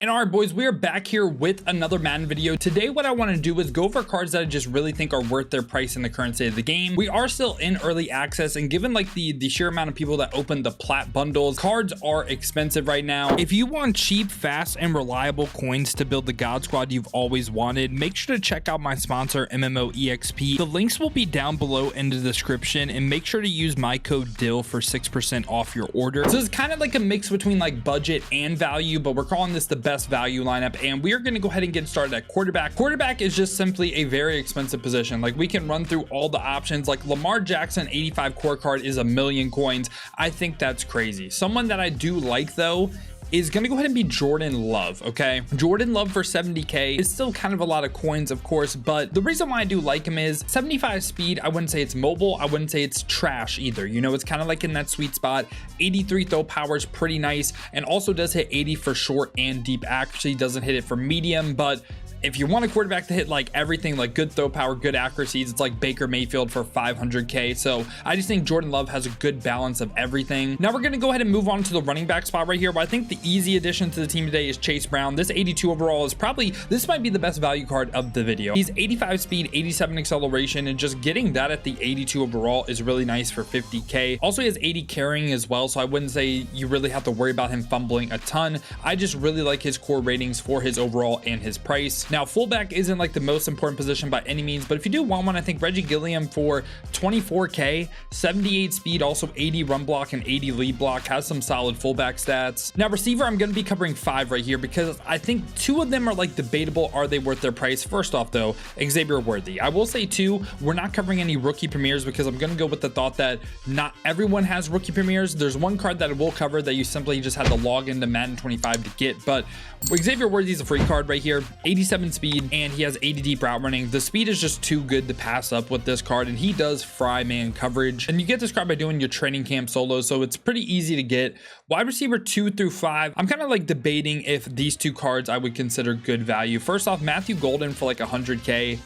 And all right, boys, we are back here with another Madden video. Today, what I want to do is go over cards that I just really think are worth their price in the current state of the game. We are still in early access, and given like the sheer amount of people that open the plat bundles, cards are expensive right now. If you want cheap, fast, and reliable coins to build the God Squad you've always wanted, make sure to check out my sponsor, MMOEXP. The links will be down below in the description, and make sure to use my code DILL for 6% off your order. So it's kind of like a mix between like budget and value, but we're calling this the best value lineup, and we are going to go ahead and get started at quarterback. Quarterback is just simply a very expensive position. Like, we can run through all the options. Like Lamar Jackson 85 core card is 1,000,000 coins. I think that's crazy. Someone that I do like though is going to go ahead and be Jordan Love. Okay, Jordan Love for 70k is still kind of a lot of coins, of course, but the reason why I do like him is 75 speed. I wouldn't say it's mobile, I wouldn't say it's trash either. You know, it's kind of like in that sweet spot. 83 throw power is pretty nice, and also does hit 80 for short and deep accuracy. Doesn't hit it for medium, but if you want a quarterback to hit like everything, like good throw power, good accuracies, it's like Baker Mayfield for 500k. So I just think Jordan Love has a good balance of everything. Now we're going to go ahead and move on to the running back spot right here, but I think the easy addition to the team today is Chase Brown. This 82 overall is probably, this might be the best value card of the video. He's 85 speed, 87 acceleration, and just getting that at the 82 overall is really nice for 50k. Also, he has 80 carrying as well, so I wouldn't say you really have to worry about him fumbling a ton. I just really like his core ratings for his overall and his price. Now, fullback isn't like the most important position by any means, but if you do want one, I think Reggie Gilliam for 24k, 78 speed, also 80 run block and 80 lead block, has some solid fullback stats. Now, receiver, I'm going to be covering 5 right here because I think 2 of them are like debatable. Are they worth their price? First off though, Xavier Worthy. I will say 2, we're not covering any rookie premieres because I'm going to go with the thought that not everyone has rookie premieres. There's one card that I will cover that you simply just had to log into Madden 25 to get, but Xavier Worthy is a free card right here. 87 speed, and he has 80 deep route running. The speed is just too good to pass up with this card, and he does fry man coverage, and you get this card by doing your training camp solos, so it's pretty easy to get. Wide receiver 2 through 5, I'm kind of like debating if these 2 cards I would consider good value. First off, Matthew Golden for like 100k.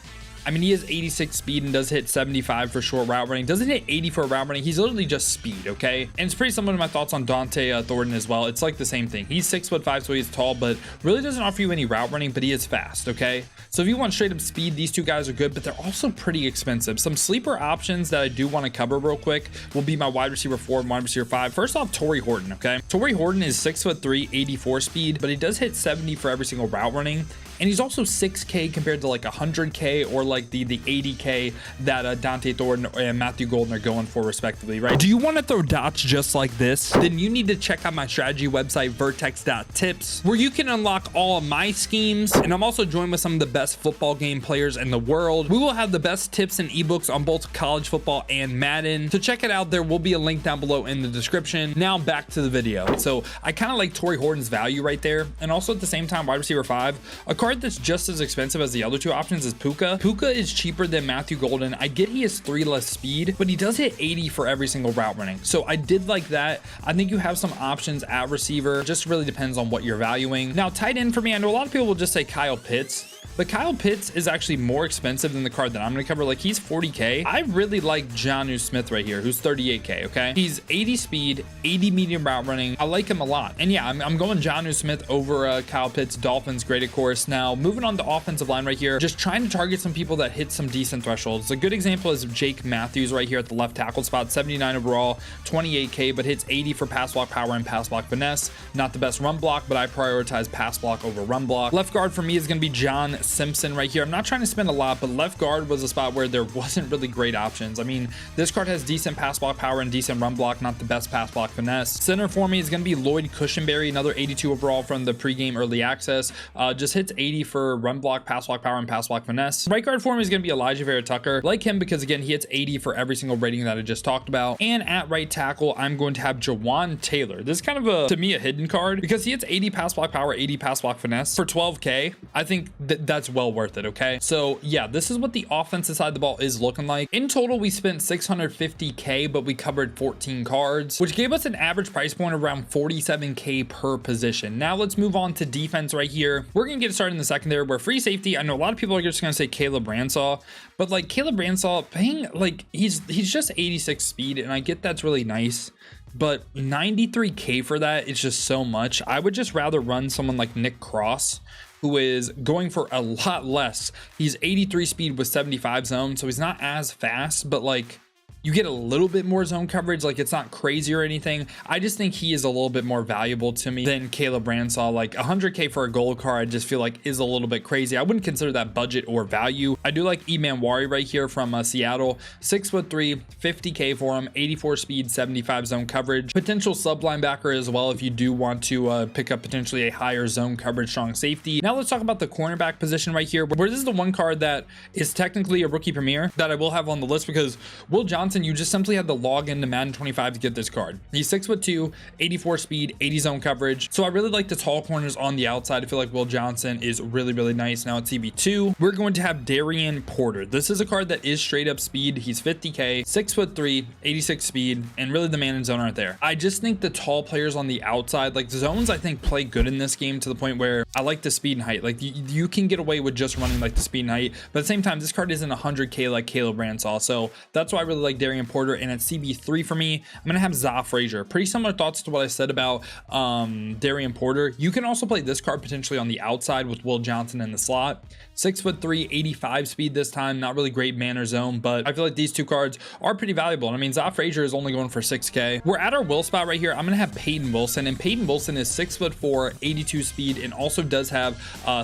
I mean, he has 86 speed and does hit 75 for short route running. Doesn't hit 80 for route running. He's literally just speed, okay? And it's pretty similar to my thoughts on Dante Thornton as well. It's like the same thing. He's 6'5", so he's tall, but really doesn't offer you any route running, but he is fast, okay? So if you want straight up speed, these 2 guys are good, but they're also pretty expensive. Some sleeper options that I do want to cover real quick will be my wide receiver 4 and wide receiver 5. First off, Torrey Horton, okay? Torrey Horton is 6'3", 84 speed, but he does hit 70 for every single route running. And he's also 6k compared to like 100k or like the 80k that Dante Thornton and Matthew Golden are going for respectively, right? Do you want to throw dots just like this? Then you need to check out my strategy website, vertex.tips, where you can unlock all of my schemes. And I'm also joined with some of the best football game players in the world. We will have the best tips and ebooks on both college football and Madden. So check it out. There will be a link down below in the description. Now back to the video. So I kind of like Torrey Horton's value right there. And also at the same time, wide receiver 5, a card that's just as expensive as the other 2 options is Puka. Puka is cheaper than Matthew Golden. I get he has 3 less speed, but he does hit 80 for every single route running. So I did like that. I think you have some options at receiver. Just really depends on what you're valuing. Now, tight end for me, I know a lot of people will just say Kyle Pitts, but Kyle Pitts is actually more expensive than the card that I'm going to cover. Like, he's 40k. I really like Jonnu Smith right here, who's 38k, okay? He's 80 speed, 80 medium route running. I like him a lot. And yeah, I'm going Jonnu Smith over Kyle Pitts. Dolphins, great, of course. Now, moving on to offensive line right here, just trying to target some people that hit some decent thresholds. A good example is Jake Matthews right here at the left tackle spot, 79 overall, 28k, but hits 80 for pass block power and pass block finesse. Not the best run block, but I prioritize pass block over run block. Left guard for me is going to be John Simpson right here. I'm not trying to spend a lot, but left guard was a spot where there wasn't really great options. I mean, this card has decent pass block power and decent run block, not the best pass block finesse. Center for me is going to be Lloyd Cushenberry, another 82 overall from the pregame early access. Just hits 80 for run block, pass block power, and pass block finesse. Right guard for me is going to be Elijah Vera Tucker. Like him because, again, he hits 80 for every single rating that I just talked about. And at right tackle, I'm going to have Jawan Taylor. This is kind of to me, a hidden card because he hits 80 pass block power, 80 pass block finesse for 12k. I think that's well worth it, okay? So yeah, this is what the offensive side of the ball is looking like. In total, we spent 650k, but we covered 14 cards, which gave us an average price point around 47k per position. Now let's move on to defense right here. We're gonna get started in the secondary, where free safety, I know a lot of people are just gonna say Caleb Ransaw, but like Caleb Ransaw paying, like he's just 86 speed, and I get that's really nice. but 93k for that is just so much. I would just rather run someone like Nick Cross, who is going for a lot less. He's 83 speed with 75 zone, so he's not as fast, but like you get a little bit more zone coverage. Like it's not crazy or anything. I just think he is a little bit more valuable to me than Caleb Bransall. Like 100k for a gold card, I just feel like is a little bit crazy. I wouldn't consider that budget or value. I do like Eman Wari right here from Seattle, 6'3", 50k for him, 84 speed, 75 zone coverage, potential sub linebacker as well if you do want to pick up potentially a higher zone coverage strong safety. Now let's talk about the cornerback position right here, where this is the one card that is technically a rookie premier that I will have on the list, because Will Johnson, you just simply had to log into Madden 25 to get this card. He's 6'2", 84 speed, 80 zone coverage. So I really like the tall corners on the outside. I feel like Will Johnson is really nice. Now at CB2, we're going to have Darian Porter. This is a card that is straight up speed. He's 50k, 6'3", 86 speed, and really the man and zone aren't there. I just think the tall players on the outside, like zones, I think play good in this game to the point where I like the speed and height. Like you can get away with just running like the speed and height, but at the same time, this card isn't 100k like Caleb Bransall. So that's why I really like Darian Porter. And at CB3 for me, I'm gonna have Za Frazier. Pretty similar thoughts to what I said about Darian Porter. You can also play this card potentially on the outside with Will Johnson in the slot. 6'3", 85 speed this time. Not really great man or zone, but I feel like these two cards are pretty valuable. And I mean, Za Frazier is only going for 6k. We're at our will spot right here. I'm gonna have Peyton Wilson, and Peyton Wilson is 6'4", 82 speed, and also does have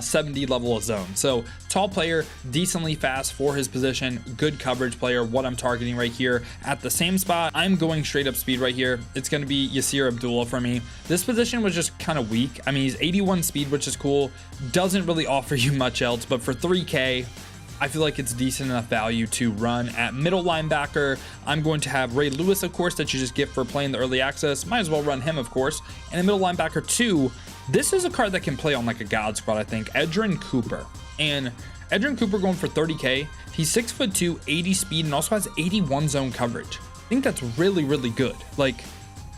70 level of zone. So tall player, decently fast for his position, good coverage player, what I'm targeting right here. At the same spot, I'm going straight up speed right here. It's going to be Yasir Abdullah for me. This position was just kind of weak. I mean, he's 81 speed, which is cool. Doesn't really offer you much else, but for 3k, I feel like it's decent enough value to run. At middle linebacker, I'm going to have Ray Lewis, of course, that you just get for playing the early access. Might as well run him, of course. And a middle linebacker 2, this is a card that can play on like a God squad, I think. Edrin Cooper. And Edrin Cooper going for 30k. He's 6'2", 80 speed, and also has 81 zone coverage. I think that's really good. Like,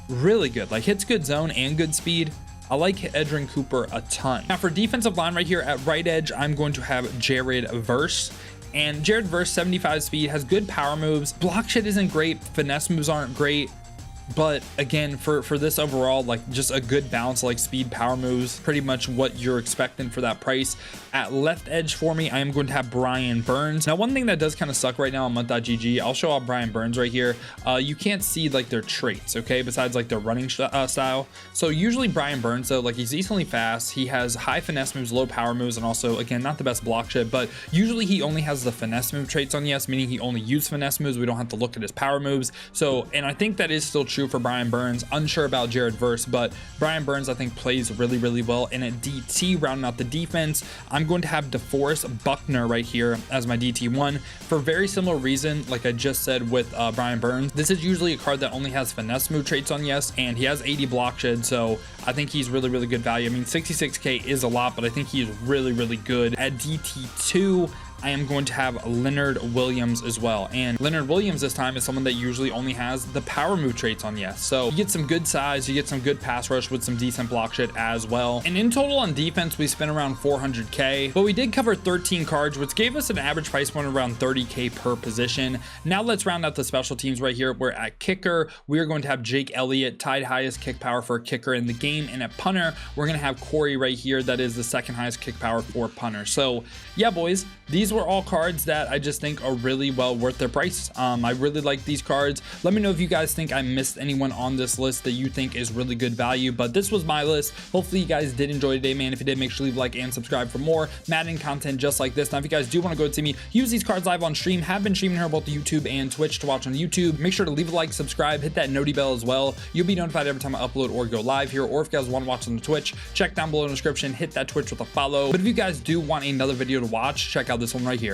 really good. Like, hits good zone and good speed. I like Edrin Cooper a ton. Now, for defensive line right here at right edge, I'm going to have Jared Verse. And Jared Verse, 75 speed, has good power moves. Block shit isn't great. Finesse moves aren't great. But again, for this overall, like just a good balance, like speed, power moves, pretty much what you're expecting for that price. At left edge for me, I am going to have Brian Burns. Now, one thing that does kind of suck right now on month.gg, I'll show off Brian Burns right here. You can't see like their traits, okay, besides like their running style. So usually Brian Burns, though, like he's decently fast. He has high finesse moves, low power moves, and also, again, not the best block shit, but usually he only has the finesse move traits on yes, meaning he only uses finesse moves. We don't have to look at his power moves. So, and I think that is still true for Brian Burns. Unsure about Jared Verse, but Brian Burns I think plays really well. And at DT, rounding out the defense, I'm going to have DeForest Buckner right here as my DT1 for very similar reason. Like I just said with Brian Burns, this is usually a card that only has finesse move traits on yes, and he has 80 block shed, so I think he's really good value. I mean, 66k is a lot, but I think he is really good. At DT2, I am going to have Leonard Williams as well. And Leonard Williams this time is someone that usually only has the power move traits on yes. So you get some good size, you get some good pass rush with some decent block shit as well. And in total on defense, we spent around 400k, but we did cover 13 cards, which gave us an average price point around 30k per position. Now let's round out the special teams right here. We're at kicker. We are going to have Jake Elliott, tied highest kick power for a kicker in the game. And at punter, we're going to have Corey right here. That is the second highest kick power for punter. So yeah, boys, these were all cards that I just think are really well worth their price. I really like these cards. Let me know if you guys think I missed anyone on this list that you think is really good value, but this was my list. Hopefully you guys did enjoy today, man. If you did, make sure to leave a like and subscribe for more Madden content just like this. Now, if you guys do want to go and see me use these cards live on stream, have been streaming here both YouTube and Twitch to watch on YouTube. Make sure to leave a like, subscribe, hit that noti bell as well. You'll be notified every time I upload or go live here, or if you guys want to watch on the Twitch, check down below in the description, hit that Twitch with a follow. But if you guys do want another video to watch, check out this one right here.